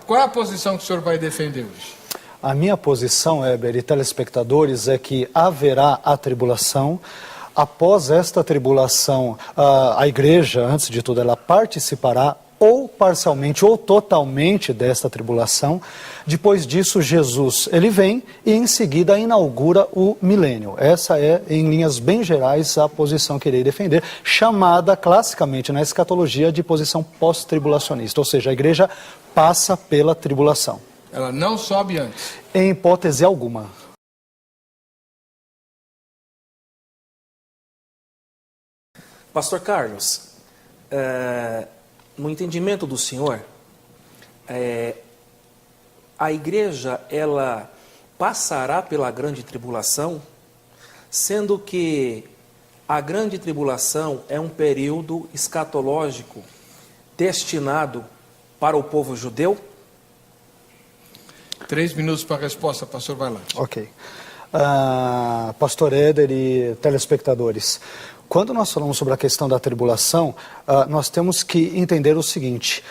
qual é a posição que o senhor vai defender hoje? A minha posição, Heber e telespectadores, é que haverá a tribulação. Após esta tribulação, a igreja, antes de tudo, ela participará ou parcialmente ou totalmente desta tribulação. Depois disso, Jesus, ele vem e em seguida inaugura o milênio. Essa é, em linhas bem gerais, a posição que irei defender, chamada classicamente na escatologia de posição pós-tribulacionista, ou seja, a igreja passa pela tribulação. Ela não sobe antes? Em hipótese alguma. Pastor Carlos, no entendimento do senhor, a igreja, ela passará pela grande tribulação, sendo que a grande tribulação é um período escatológico destinado para o povo judeu? 3 minutos para a resposta, pastor, vai lá. Ok. Pastor Éder e telespectadores, quando nós falamos sobre a questão da tribulação, nós temos que entender o seguinte,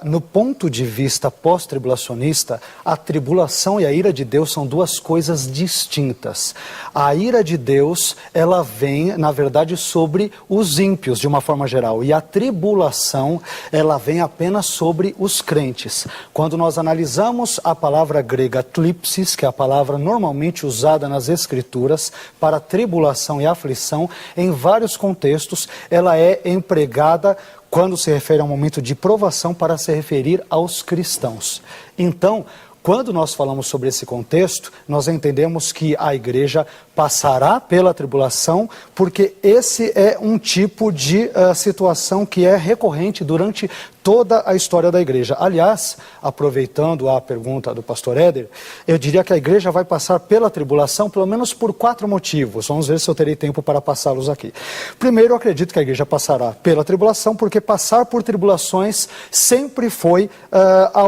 no ponto de vista pós-tribulacionista, a tribulação e a ira de Deus são duas coisas distintas. A ira de Deus, ela vem, na verdade, sobre os ímpios, de uma forma geral, e a tribulação, ela vem apenas sobre os crentes. Quando nós analisamos a palavra grega tlipsis, que é a palavra normalmente usada nas Escrituras para tribulação e aflição, em vários contextos, ela é empregada quando se refere a um momento de provação para se referir aos cristãos. Então, quando nós falamos sobre esse contexto, nós entendemos que a igreja passará pela tribulação, porque esse é um tipo de situação que é recorrente durante toda a história da igreja. Aliás, aproveitando a pergunta do pastor Éder, eu diria que a igreja vai passar pela tribulação pelo menos por 4 motivos. Vamos ver se eu terei tempo para passá-los aqui. Primeiro, eu acredito que a igreja passará pela tribulação, porque passar por tribulações sempre foi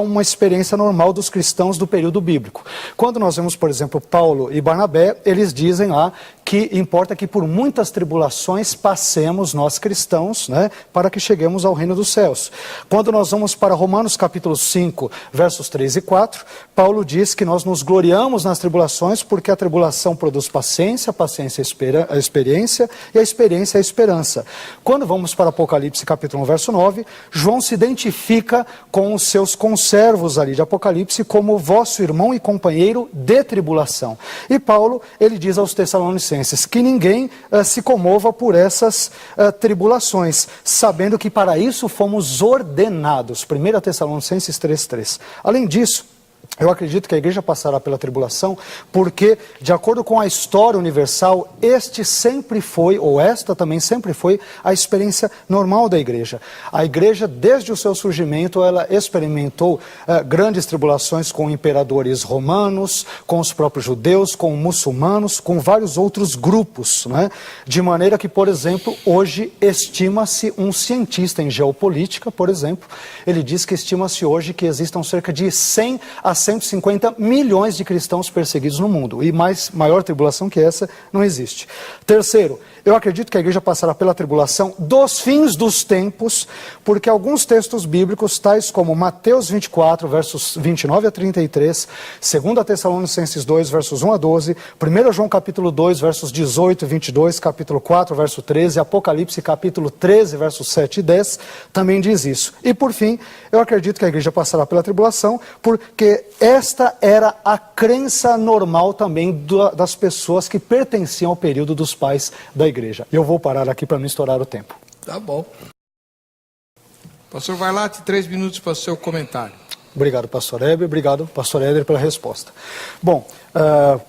uma experiência normal dos cristãos do período bíblico. Quando nós vemos, por exemplo, Paulo e Barnabé, eles dizem lá que importa que por muitas tribulações passemos nós cristãos, né, para que cheguemos ao reino dos céus. Quando nós vamos para Romanos capítulo 5, versos 3 e 4, Paulo diz que nós nos gloriamos nas tribulações porque a tribulação produz paciência, a paciência a experiência e a experiência a esperança. Quando vamos para Apocalipse capítulo 1, verso 9, João se identifica com os seus conservos ali de Apocalipse como vosso irmão e companheiro de tribulação. E Paulo, ele diz aos Tessalonicenses que ninguém se comova por essas tribulações, sabendo que para isso fomos ordenados. 1 Tessalonicenses 3:3. Além disso, eu acredito que a igreja passará pela tribulação porque, de acordo com a história universal, este sempre foi, ou esta também sempre foi, a experiência normal da igreja. A igreja, desde o seu surgimento, ela experimentou grandes tribulações com imperadores romanos, com os próprios judeus, com muçulmanos, com vários outros grupos, né? De maneira que, por exemplo, hoje estima-se um cientista em geopolítica, por exemplo, ele diz que estima-se hoje que existam cerca de 100 a 150 milhões de cristãos perseguidos no mundo. E maior tribulação que essa não existe. Terceiro, eu acredito que a igreja passará pela tribulação dos fins dos tempos, porque alguns textos bíblicos, tais como Mateus 24, versos 29 a 33, 2 Tessalonicenses 2, versos 1 a 12, 1 João capítulo 2, versos 18 e 22, capítulo 4, verso 13, Apocalipse capítulo 13, versos 7 e 10, também diz isso. E por fim, eu acredito que a igreja passará pela tribulação, porque esta era a crença normal também das pessoas que pertenciam ao período dos pais da igreja. Eu vou parar aqui para não estourar o tempo. Tá bom. Pastor Vailate, 3 minutos para o seu comentário. Obrigado, pastor Heber. Obrigado, pastor Éder, pela resposta. Bom,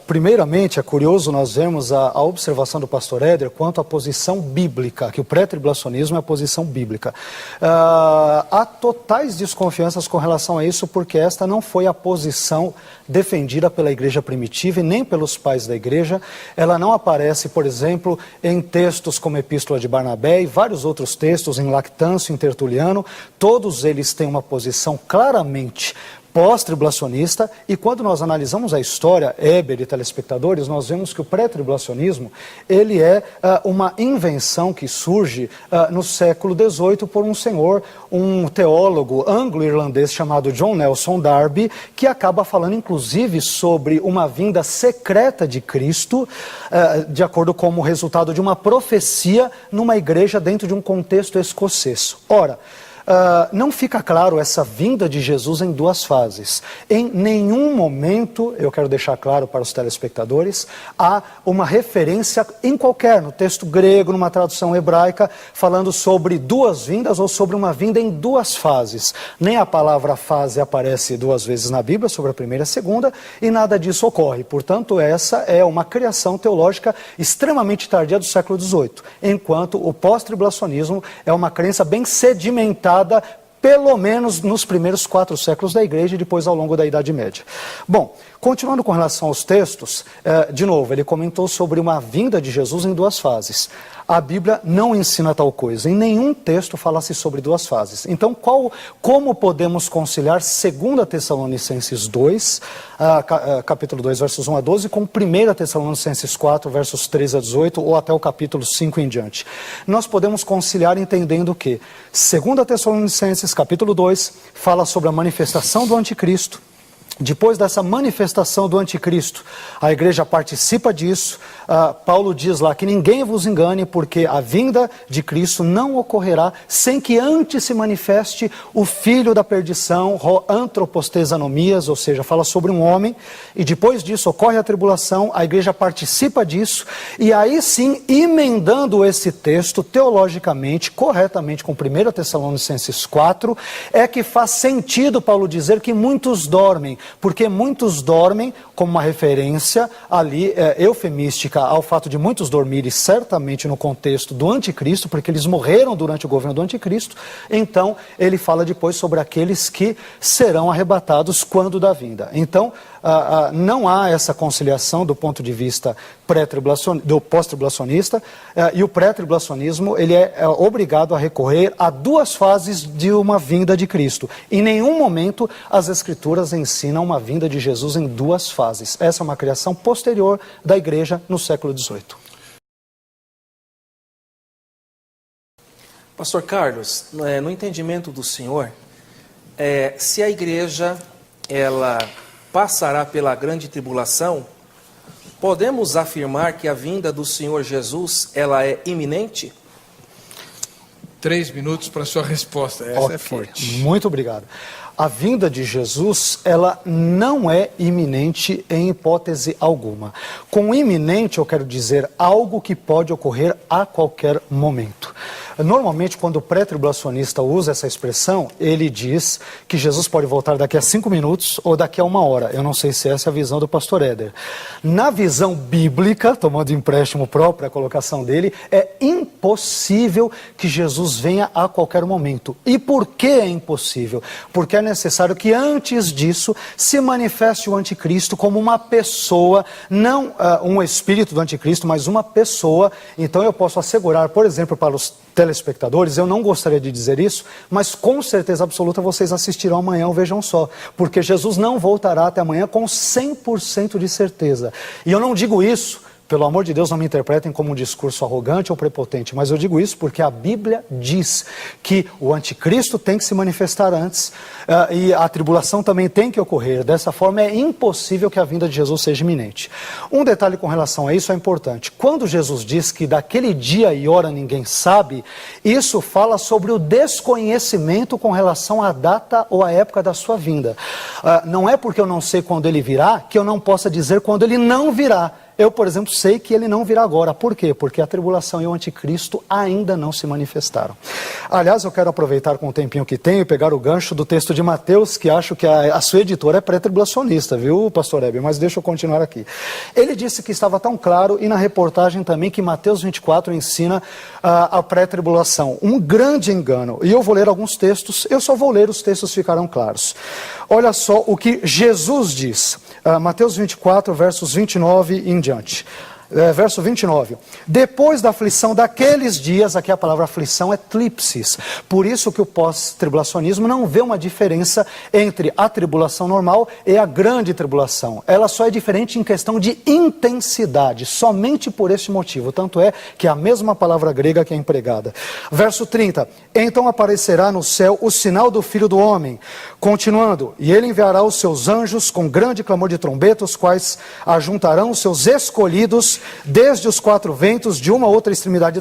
primeiramente, é curioso nós vemos a observação do pastor Éder quanto à posição bíblica, que o pré-tribulacionismo é a posição bíblica. Há totais desconfianças com relação a isso, porque esta não foi a posição defendida pela igreja primitiva e nem pelos pais da igreja. Ela não aparece, por exemplo, em textos como Epístola de Barnabé e vários outros textos, em Lactâncio, em Tertuliano. Todos eles têm uma posição claramente pós-tribulacionista, e quando nós analisamos a história, Heber e telespectadores, nós vemos que o pré-tribulacionismo, ele é uma invenção que surge no século XVIII por um senhor, um teólogo anglo-irlandês chamado John Nelson Darby, que acaba falando inclusive sobre uma vinda secreta de Cristo, de acordo com o resultado de uma profecia numa igreja dentro de um contexto escocês. Ora, não fica claro essa vinda de Jesus em duas fases. Em nenhum momento, eu quero deixar claro para os telespectadores, há uma referência no texto grego, numa tradução hebraica, falando sobre duas vindas ou sobre uma vinda em duas fases. Nem a palavra fase aparece duas vezes na Bíblia, sobre a primeira e a segunda, e nada disso ocorre. Portanto, essa é uma criação teológica extremamente tardia do século XVIII, enquanto o pós-tribulacionismo é uma crença bem sedimentada pelo menos nos primeiros 4 séculos da igreja e depois ao longo da Idade Média. Bom, continuando com relação aos textos, de novo, ele comentou sobre uma vinda de Jesus em duas fases. A Bíblia não ensina tal coisa. Em nenhum texto fala-se sobre duas fases. Então, como podemos conciliar 2 Tessalonicenses 2, capítulo 2, versos 1 a 12, com 1 Tessalonicenses 4, versos 13 a 18, ou até o capítulo 5 em diante? Nós podemos conciliar entendendo que 2 Tessalonicenses, capítulo 2, fala sobre a manifestação do anticristo. Depois dessa manifestação do anticristo, a igreja participa disso. Paulo diz lá que ninguém vos engane, porque a vinda de Cristo não ocorrerá sem que antes se manifeste o filho da perdição, ho antropostesanomias, ou seja, fala sobre um homem, e depois disso ocorre a tribulação, a igreja participa disso, e aí sim, emendando esse texto teologicamente, corretamente com 1 Tessalonicenses 4, é que faz sentido Paulo dizer que muitos dormem, porque muitos dormem, como uma referência ali eufemística ao fato de muitos dormirem certamente no contexto do anticristo, porque eles morreram durante o governo do anticristo. Então ele fala depois sobre aqueles que serão arrebatados quando da vinda. Então não há essa conciliação do ponto de vista do pós-tribulacionista, e o pré-tribulacionismo ele é obrigado a recorrer a duas fases de uma vinda de Cristo. Em nenhum momento as Escrituras ensinam uma vinda de Jesus em duas fases. Essa é uma criação posterior da igreja no século XVIII. Pastor Carlos, no entendimento do senhor, se a igreja ela passará pela grande tribulação, podemos afirmar que a vinda do Senhor Jesus ela é iminente? 3 minutos para a sua resposta. Essa é forte. Muito obrigado. A vinda de Jesus, ela não é iminente em hipótese alguma. Com iminente, eu quero dizer algo que pode ocorrer a qualquer momento. Normalmente, quando o pré-tribulacionista usa essa expressão, ele diz que Jesus pode voltar daqui a 5 minutos ou daqui a 1 hora. Eu não sei se essa é a visão do pastor Éder. Na visão bíblica, tomando empréstimo próprio a colocação dele, é impossível que Jesus venha a qualquer momento. E por que é impossível? Porque é necessário que antes disso se manifeste o anticristo como uma pessoa, não um espírito do anticristo, mas uma pessoa. Então eu posso assegurar, por exemplo, para os telespectadores, eu não gostaria de dizer isso, mas com certeza absoluta vocês assistirão amanhã, vejam só, porque Jesus não voltará até amanhã com 100% de certeza. E eu não digo isso, pelo amor de Deus, não me interpretem como um discurso arrogante ou prepotente, mas eu digo isso porque a Bíblia diz que o anticristo tem que se manifestar antes e a tribulação também tem que ocorrer. Dessa forma, é impossível que a vinda de Jesus seja iminente. Um detalhe com relação a isso é importante. Quando Jesus diz que daquele dia e hora ninguém sabe, isso fala sobre o desconhecimento com relação à data ou à época da sua vinda. Não é porque eu não sei quando ele virá que eu não possa dizer quando ele não virá. Eu, por exemplo, sei que ele não virá agora. Por quê? Porque a tribulação e o anticristo ainda não se manifestaram. Aliás, eu quero aproveitar com o tempinho que tenho e pegar o gancho do texto de Mateus, que acho que a sua editora é pré-tribulacionista, viu, pastor Hebe? Mas deixa eu continuar aqui. Ele disse que estava tão claro, e na reportagem também, que Mateus 24 ensina a pré-tribulação. Um grande engano. E eu vou ler alguns textos, eu só vou ler, os textos ficarão claros. Olha só o que Jesus diz. Mateus 24, versos 29 em diante. verso 29. Depois da aflição daqueles dias, aqui a palavra aflição é tlipsis. Por isso que o pós-tribulacionismo não vê uma diferença entre a tribulação normal e a grande tribulação. Ela só é diferente em questão de intensidade, somente por esse motivo. Tanto é que é a mesma palavra grega que é empregada. Verso 30. Então aparecerá no céu o sinal do Filho do Homem. Continuando, e ele enviará os seus anjos com grande clamor de trombeta, os quais ajuntarão os seus escolhidos desde os quatro ventos de uma outra extremidade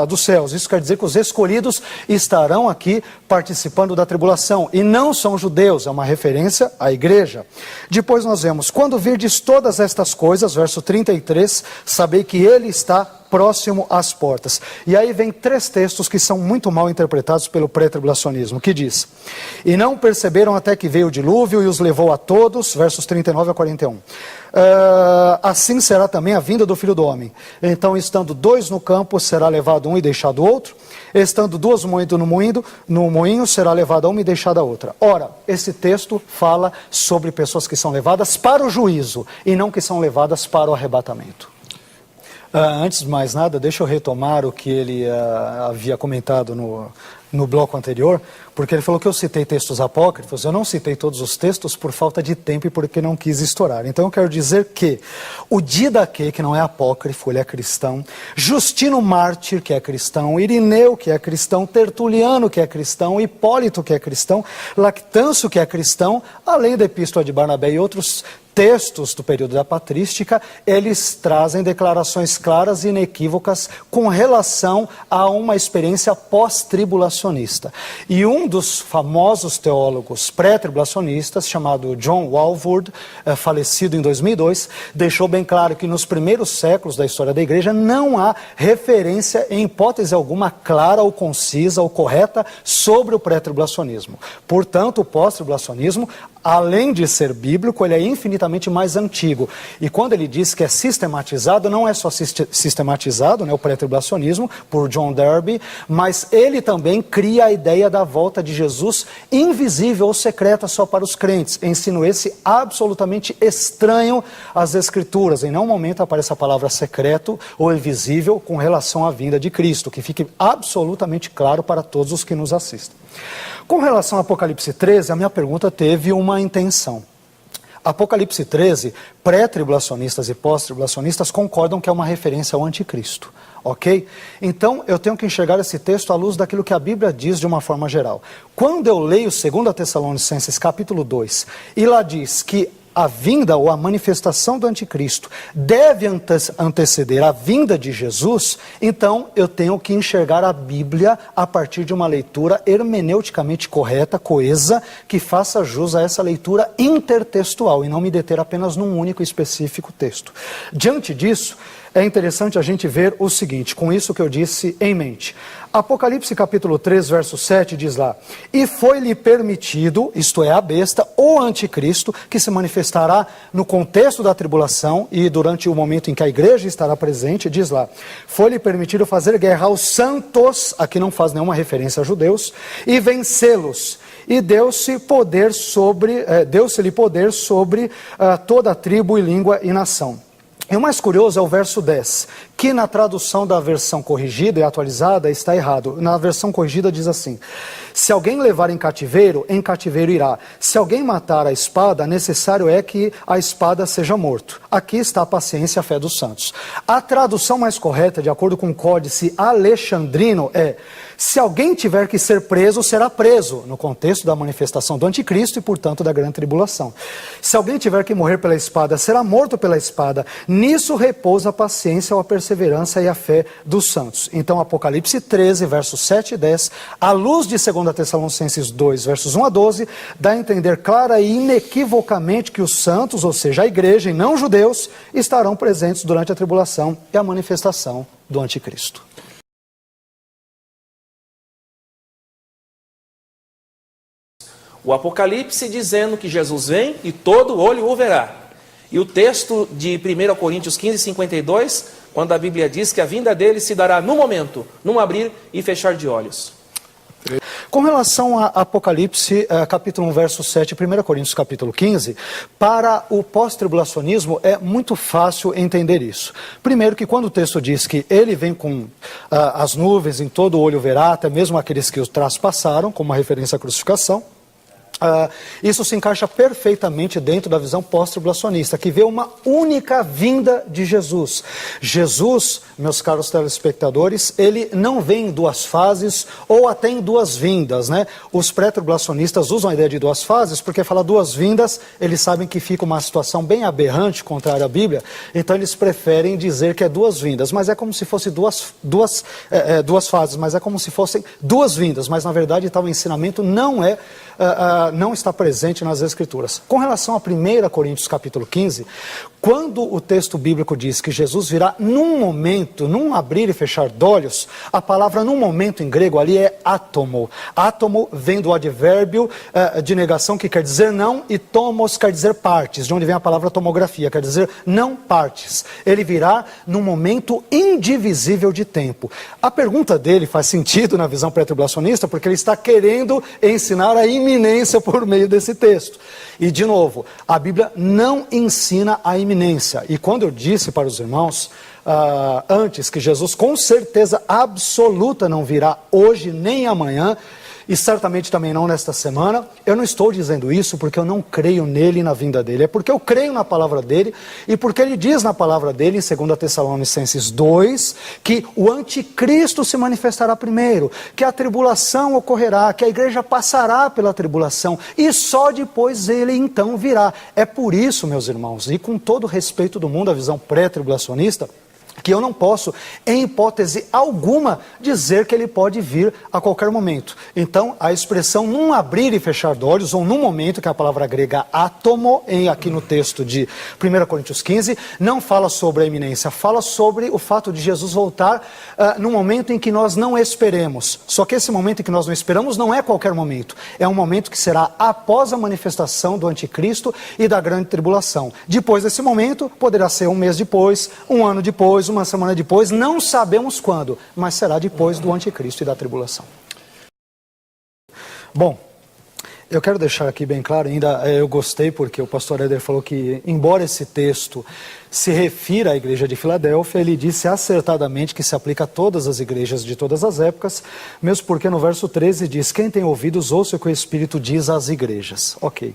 dos céus. Isso quer dizer que os escolhidos estarão aqui participando da tribulação. E não são judeus, é uma referência à igreja. Depois nós vemos, quando virdes todas estas coisas, verso 33, sabei que ele está próximo às portas. E aí vem três textos que são muito mal interpretados pelo pré-tribulacionismo, que diz: e não perceberam até que veio o dilúvio e os levou a todos, versos 39 a 41. Assim será também a vinda do Filho do Homem. Então, estando dois no campo, será levado um e deixado o outro. Estando duas moendo no moinho, será levada uma e deixada a outra. Ora, esse texto fala sobre pessoas que são levadas para o juízo e não que são levadas para o arrebatamento. Antes de mais nada, deixa eu retomar o que ele havia comentado no bloco anterior, porque ele falou que eu citei textos apócrifos. Eu não citei todos os textos por falta de tempo e porque não quis estourar. Então eu quero dizer que o Didaquê, que não é apócrifo, ele é cristão, Justino Mártir, que é cristão, Irineu, que é cristão, Tertuliano, que é cristão, Hipólito, que é cristão, Lactâncio, que é cristão, além da Epístola de Barnabé e outros textos do período da patrística, eles trazem declarações claras e inequívocas com relação a uma experiência pós-tribulacionista. E um dos famosos teólogos pré-tribulacionistas, chamado John Walvoord, falecido em 2002, deixou bem claro que nos primeiros séculos da história da igreja não há referência em hipótese alguma clara ou concisa ou correta sobre o pré-tribulacionismo. Portanto, o pós-tribulacionismo, além de ser bíblico, ele é infinitamente mais antigo. E quando ele diz que é sistematizado, não é só sistematizado, né, o pré-tribulacionismo, por John Darby, mas ele também cria a ideia da volta de Jesus invisível ou secreta só para os crentes. Ensino esse absolutamente estranho às Escrituras. Em nenhum momento aparece a palavra secreto ou invisível com relação à vinda de Cristo, que fique absolutamente claro para todos os que nos assistem. Com relação ao Apocalipse 13, a minha pergunta teve uma intenção. Apocalipse 13, pré-tribulacionistas e pós-tribulacionistas concordam que é uma referência ao anticristo, ok? Então, eu tenho que enxergar esse texto à luz daquilo que a Bíblia diz de uma forma geral. Quando eu leio 2 Tessalonicenses capítulo 2, e lá diz que a vinda ou a manifestação do anticristo deve anteceder a vinda de Jesus, então eu tenho que enxergar a Bíblia a partir de uma leitura hermeneuticamente correta, coesa, que faça jus a essa leitura intertextual e não me deter apenas num único e específico texto. Diante disso, é interessante a gente ver o seguinte, com isso que eu disse em mente. Apocalipse capítulo 3, verso 7 diz lá: e foi-lhe permitido, isto é, a besta, o anticristo, que se manifestará no contexto da tribulação e durante o momento em que a igreja estará presente, diz lá, foi-lhe permitido fazer guerra aos santos, aqui não faz nenhuma referência a judeus, e vencê-los. E deu-se-lhe poder sobre toda a tribo e língua e nação. E o mais curioso é o verso 10, que na tradução da versão corrigida e atualizada está errado. Na versão corrigida diz assim: se alguém levar em cativeiro irá. Se alguém matar a espada, necessário é que a espada seja morto. Aqui está a paciência e a fé dos santos. A tradução mais correta, de acordo com o códice alexandrino, é: se alguém tiver que ser preso, será preso, no contexto da manifestação do anticristo e, portanto, da grande tribulação. Se alguém tiver que morrer pela espada, será morto pela espada. Nisso repousa a paciência, a perseverança e a fé dos santos. Então, Apocalipse 13, versos 7 e 10, à luz de 2 Tessalonicenses 2, versos 1 a 12, dá a entender clara e inequivocamente que os santos, ou seja, a igreja e não judeus, estarão presentes durante a tribulação e a manifestação do anticristo. O Apocalipse dizendo que Jesus vem e todo olho o verá. E o texto de 1 Coríntios 15, 52, quando a Bíblia diz que a vinda dele se dará no momento, num abrir e fechar de olhos. Com relação a Apocalipse, capítulo 1, verso 7, 1 Coríntios, capítulo 15, para o pós-tribulacionismo é muito fácil entender isso. Primeiro que quando o texto diz que ele vem com as nuvens, em todo o olho verá, até mesmo aqueles que os traspassaram, como uma referência à crucificação, isso se encaixa perfeitamente dentro da visão pós-tribulacionista, que vê uma única vinda de Jesus. Jesus, meus caros telespectadores, ele não vem em duas fases ou até em duas vindas, né? Os pré-tribulacionistas usam a ideia de duas fases porque falar duas vindas, eles sabem que fica uma situação bem aberrante, contrária à Bíblia, então eles preferem dizer que é duas vindas, mas é como se fosse duas fases, mas é como se fossem duas vindas, mas na verdade tal ensinamento não está presente nas Escrituras. Com relação a 1 Coríntios capítulo 15, quando o texto bíblico diz que Jesus virá num momento, num abrir e fechar de olhos, a palavra num momento em grego ali é átomo. Átomo vem do advérbio de negação que quer dizer não, e tomos quer dizer partes, de onde vem a palavra tomografia, quer dizer não partes. Ele virá num momento indivisível de tempo. A pergunta dele faz sentido na visão pré-tribulacionista, porque ele está querendo ensinar a iminência por meio desse texto. E, de novo, a Bíblia não ensina a iminência. E quando eu disse para os irmãos antes que Jesus com certeza absoluta não virá hoje nem amanhã, e certamente também não nesta semana, eu não estou dizendo isso porque eu não creio nele e na vinda dele, é porque eu creio na palavra dele, e porque ele diz na palavra dele, em 2 Tessalonicenses 2, que o anticristo se manifestará primeiro, que a tribulação ocorrerá, que a igreja passará pela tribulação, e só depois ele então virá. É por isso, meus irmãos, e com todo o respeito do mundo, a visão pré-tribulacionista, que eu não posso, em hipótese alguma, dizer que ele pode vir a qualquer momento. Então, a expressão num abrir e fechar de olhos, ou num momento, que é a palavra grega átomo, aqui no texto de 1 Coríntios 15, não fala sobre a iminência, fala sobre o fato de Jesus voltar num momento em que nós não esperemos. Só que esse momento em que nós não esperamos não é qualquer momento, é um momento que será após a manifestação do anticristo e da grande tribulação. Depois desse momento, poderá ser um mês depois, um ano depois, uma semana depois, não sabemos quando, mas será depois do anticristo e da tribulação. Bom, eu quero deixar aqui bem claro, ainda eu gostei porque o pastor Éder falou que, embora esse texto se refira à igreja de Filadélfia, ele disse acertadamente que se aplica a todas as igrejas de todas as épocas, mesmo porque no verso 13 diz: quem tem ouvidos, ouça o que o Espírito diz às igrejas. Ok.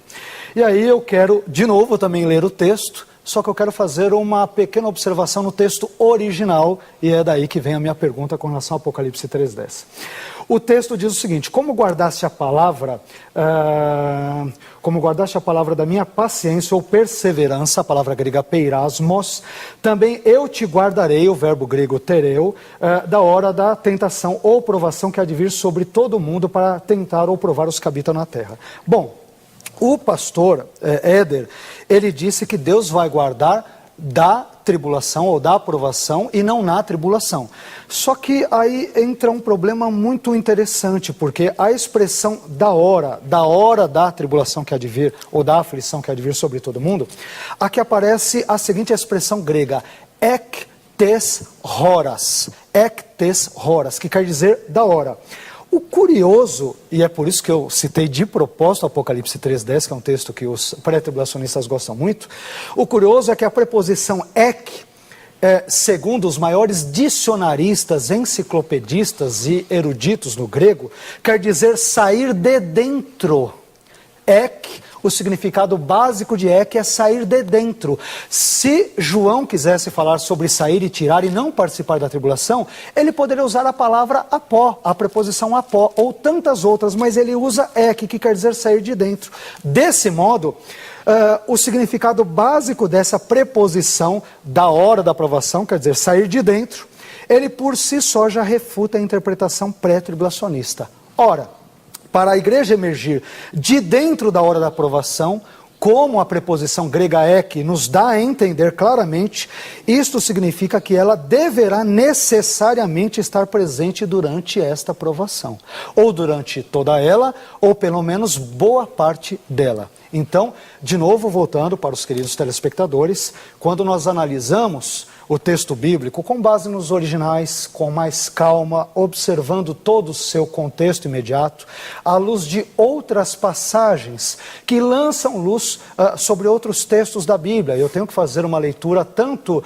E aí eu quero, de novo, também ler o texto, só que eu quero fazer uma pequena observação no texto original, e é daí que vem a minha pergunta com relação ao Apocalipse 3:10. O texto diz o seguinte: como guardaste a palavra da minha paciência ou perseverança, a palavra grega peirasmos, também eu te guardarei, o verbo grego tereu, da hora da tentação ou provação que há de vir sobre todo o mundo para tentar ou provar os que habitam na terra. Bom, o pastor Éder, ele disse que Deus vai guardar da tribulação ou da aprovação e não na tribulação. Só que aí entra um problema muito interessante, porque a expressão da hora da tribulação que há de vir, ou da aflição que há de vir sobre todo mundo, aqui aparece a seguinte expressão grega: ektes horas, que quer dizer da hora. O curioso, e é por isso que eu citei de propósito Apocalipse 3:10, que é um texto que os pré-tribulacionistas gostam muito, o curioso é que a preposição ek, segundo os maiores dicionaristas, enciclopedistas e eruditos no grego, quer dizer sair de dentro. Ek, o significado básico de ek é sair de dentro. Se João quisesse falar sobre sair e tirar e não participar da tribulação, ele poderia usar a palavra apó, a preposição apó, ou tantas outras, mas ele usa ek, que quer dizer sair de dentro. Desse modo, o significado básico dessa preposição da hora da aprovação, quer dizer sair de dentro, ele por si só já refuta a interpretação pré-tribulacionista. Ora, para a igreja emergir de dentro da hora da aprovação, como a preposição grega ek nos dá a entender claramente, isto significa que ela deverá necessariamente estar presente durante esta aprovação, ou durante toda ela, ou pelo menos boa parte dela. Então, de novo, voltando para os queridos telespectadores, quando nós analisamos o texto bíblico com base nos originais, com mais calma, observando todo o seu contexto imediato, à luz de outras passagens que lançam luz sobre outros textos da Bíblia. Eu tenho que fazer uma leitura tanto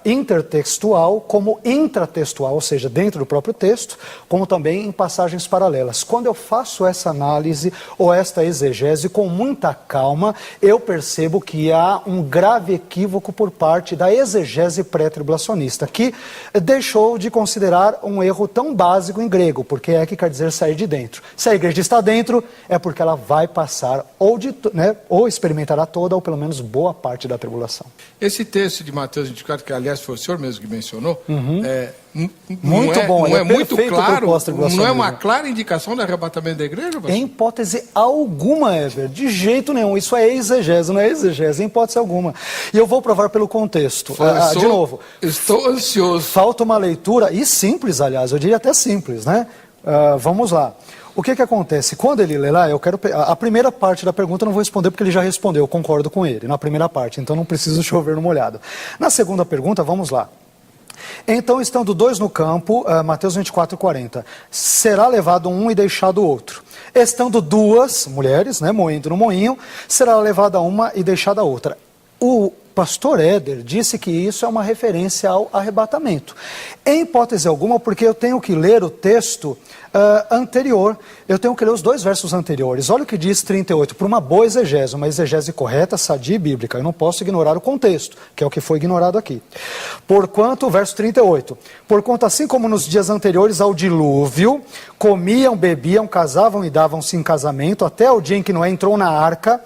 intertextual como intratextual, ou seja, dentro do próprio texto, como também em passagens paralelas. Quando eu faço essa análise ou esta exegese com muita calma, eu percebo que há um grave equívoco por parte da exegese pré-tribulacionista, que deixou de considerar um erro tão básico em grego, porque é que quer dizer sair de dentro. Se a igreja está dentro, é porque ela vai passar ou experimentará toda, ou pelo menos boa parte da tribulação. Esse texto de Mateus 24, que aliás foi o senhor mesmo que mencionou, Muito bom, não é muito perfeito claro, pro pós-tribulacionismo. não é uma clara indicação do arrebatamento da igreja, pastor? Em hipótese alguma, Ever, de jeito nenhum. Isso é exegese, não é exegese, em hipótese alguma. E eu vou provar pelo contexto. De novo. Estou ansioso. Falta uma leitura, e simples, aliás, eu diria até simples, né? Vamos lá. O que acontece? Quando ele lê lá, a primeira parte da pergunta eu não vou responder porque ele já respondeu, eu concordo com ele, na primeira parte, então não preciso chover no molhado. Na segunda pergunta, vamos lá. Então, estando dois no campo, Mateus 24, 40, será levado um e deixado o outro. Estando duas mulheres, né, moendo no moinho, será levada uma e deixada a outra. O pastor Éder disse que isso é uma referência ao arrebatamento. Em hipótese alguma, porque eu tenho que ler o texto anterior, eu tenho que ler os dois versos anteriores. Olha o que diz 38, por uma boa exegese, uma exegese correta, sadia e bíblica. Eu não posso ignorar o contexto, que é o que foi ignorado aqui. Porquanto, verso 38, porquanto assim como nos dias anteriores ao dilúvio, comiam, bebiam, casavam e davam-se em casamento, até o dia em que Noé entrou na arca,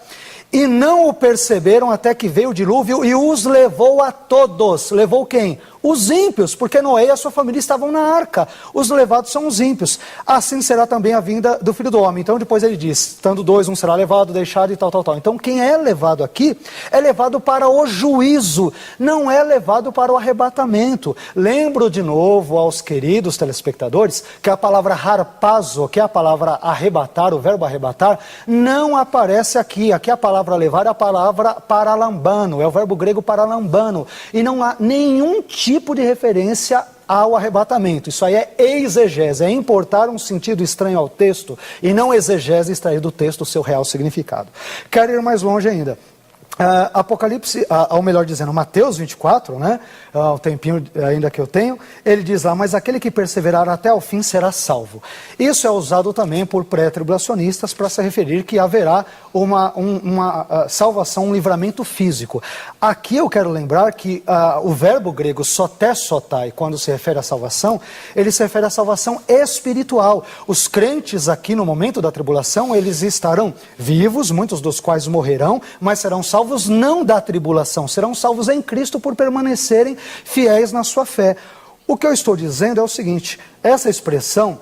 e não o perceberam até que veio o dilúvio e os levou a todos. Levou quem? Os ímpios, porque Noé e a sua família estavam na arca. Os levados são os ímpios. Assim será também a vinda do Filho do Homem. Então depois ele diz, estando dois, um será levado, deixado e tal. Então quem é levado aqui é levado para o juízo, não é levado para o arrebatamento. Lembro de novo aos queridos telespectadores que a palavra harpazo, que é a palavra arrebatar, o verbo arrebatar, não aparece aqui. Aqui a palavra levar é a palavra paralambano, é o verbo grego paralambano. E não há nenhum tipo de referência ao arrebatamento. Isso aí é exegese, é importar um sentido estranho ao texto e não exegese, extrair do texto o seu real significado. Quero ir mais longe ainda. Apocalipse, ou melhor dizendo, Mateus 24, né, o tempinho ainda que eu tenho, ele diz lá, mas aquele que perseverar até o fim será salvo. Isso é usado também por pré-tribulacionistas para se referir que haverá uma salvação, um livramento físico. Aqui eu quero lembrar que o verbo grego sotesotai, quando se refere à salvação, ele se refere à salvação espiritual. Os crentes aqui no momento da tribulação, eles estarão vivos, muitos dos quais morrerão, mas serão salvos não da tribulação, serão salvos em Cristo por permanecerem fiéis na sua fé. O que eu estou dizendo é o seguinte, essa expressão,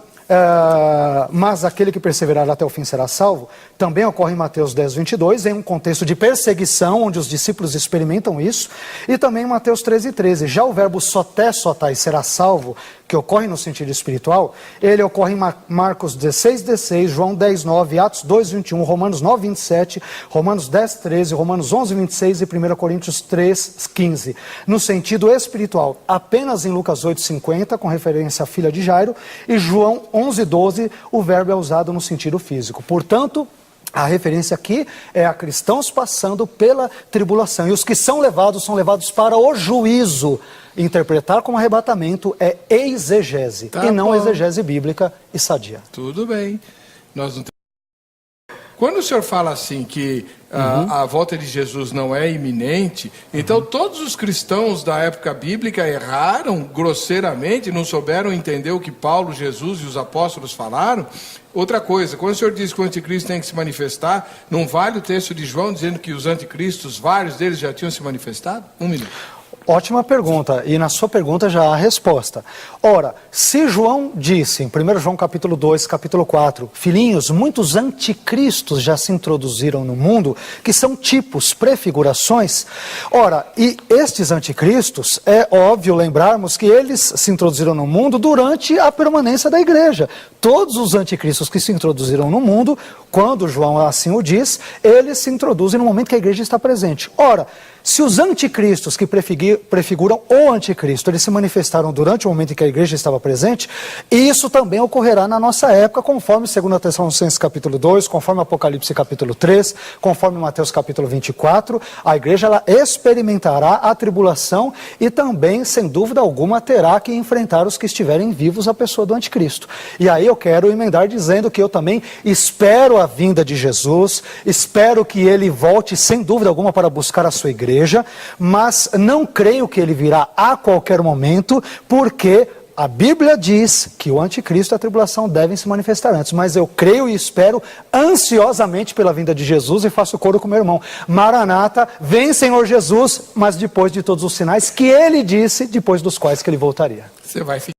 mas aquele que perseverar até o fim será salvo, também ocorre em Mateus 10, 22, em um contexto de perseguição, onde os discípulos experimentam isso, e também em Mateus 13, 13. Já o verbo sotai será salvo, que ocorre no sentido espiritual, ele ocorre em Marcos 16, 16, João 10, 9, Atos 2, 21, Romanos 9, 27, Romanos 10, 13, Romanos 11, 26 e 1 Coríntios 3, 15. No sentido espiritual, apenas em Lucas 8, 50, com referência à filha de Jairo, e João 11, 12, o verbo é usado no sentido físico. Portanto, a referência aqui é a cristãos passando pela tribulação. E os que são levados para o juízo. Interpretar como arrebatamento é exegese, e não exegese bíblica e sadia. Tudo bem. Nós não... Quando o senhor fala assim que a volta de Jesus não é iminente, então todos os cristãos da época bíblica erraram grosseiramente, não souberam entender o que Paulo, Jesus e os apóstolos falaram. Outra coisa, quando o senhor diz que o anticristo tem que se manifestar, não vale o texto de João dizendo que os anticristos, vários deles já tinham se manifestado? Um minuto. Ótima pergunta, e na sua pergunta já há a resposta. Ora, se João disse, em 1 João capítulo 2, capítulo 4, filhinhos, muitos anticristos já se introduziram no mundo, que são tipos, prefigurações. Ora, e estes anticristos, é óbvio lembrarmos que eles se introduziram no mundo durante a permanência da igreja. Todos os anticristos que se introduziram no mundo, quando João assim o diz, eles se introduzem no momento que a igreja está presente. Ora, Se os anticristos que prefiguram o anticristo, eles se manifestaram durante o momento em que a igreja estava presente, isso também ocorrerá na nossa época, conforme 2 Tessalonicenses capítulo 2, conforme Apocalipse capítulo 3, conforme Mateus capítulo 24, a igreja ela experimentará a tribulação e também, sem dúvida alguma, terá que enfrentar os que estiverem vivos, a pessoa do anticristo. E aí eu quero emendar dizendo que eu também espero a vinda de Jesus, espero que ele volte sem dúvida alguma para buscar a sua igreja, mas não creio que ele virá a qualquer momento, porque a Bíblia diz que o anticristo e a tribulação devem se manifestar antes, mas eu creio e espero ansiosamente pela vinda de Jesus e faço coro com meu irmão. Maranata, vem Senhor Jesus, mas depois de todos os sinais que ele disse, depois dos quais que ele voltaria. Você vai ficar